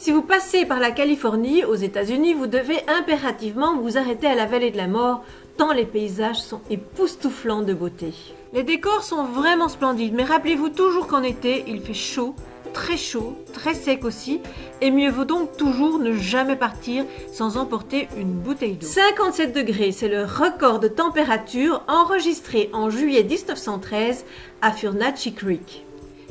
Si vous passez par la Californie, aux États-Unis, vous devez impérativement vous arrêter à la vallée de la mort, tant les paysages sont époustouflants de beauté. Les décors sont vraiment splendides, mais rappelez-vous toujours qu'en été, il fait chaud, très sec aussi, et mieux vaut donc toujours ne jamais partir sans emporter une bouteille d'eau. 57 degrés, c'est le record de température enregistré en juillet 1913 à Furnachy Creek.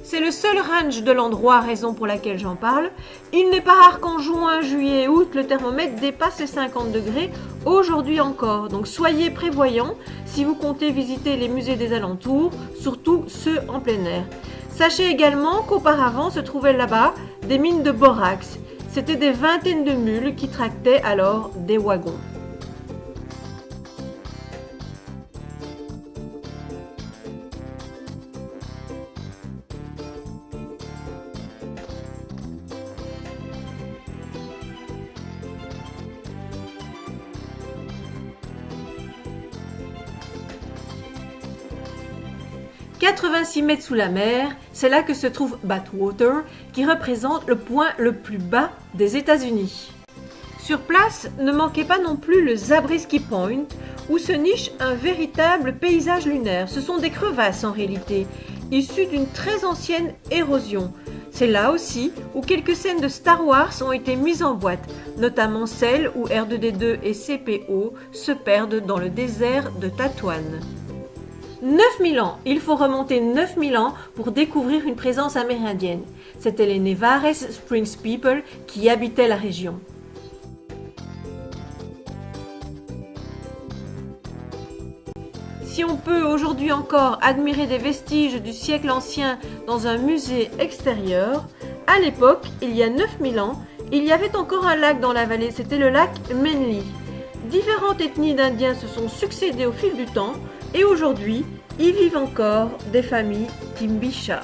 C'est le seul range de l'endroit, raison pour laquelle j'en parle. Il n'est pas rare qu'en juin, juillet et août, le thermomètre dépasse les 50 degrés, aujourd'hui encore. Donc soyez prévoyants si vous comptez visiter les musées des alentours, surtout ceux en plein air. Sachez également qu'auparavant se trouvaient là-bas des mines de borax. C'était des vingtaines de mules qui tractaient alors des wagons. « 86 mètres sous la mer, c'est là que se trouve Bathwater, qui représente le point le plus bas des États-Unis. Sur place, ne manquez pas non plus le Zabriskie Point, où se niche un véritable paysage lunaire. Ce sont des crevasses en réalité, issues d'une très ancienne érosion. C'est là aussi où quelques scènes de Star Wars ont été mises en boîte, notamment celle où R2-D2 et CPO se perdent dans le désert de Tatooine. 9000 ans, il faut remonter 9000 ans pour découvrir une présence amérindienne. C'étaient les Nevares Springs People qui habitaient la région. Si on peut aujourd'hui encore admirer des vestiges du siècle ancien dans un musée extérieur, à l'époque, il y a 9000 ans, il y avait encore un lac dans la vallée, c'était le lac Menly. Différentes ethnies d'Indiens se sont succédées au fil du temps et aujourd'hui, y vivent encore des familles Timbisha.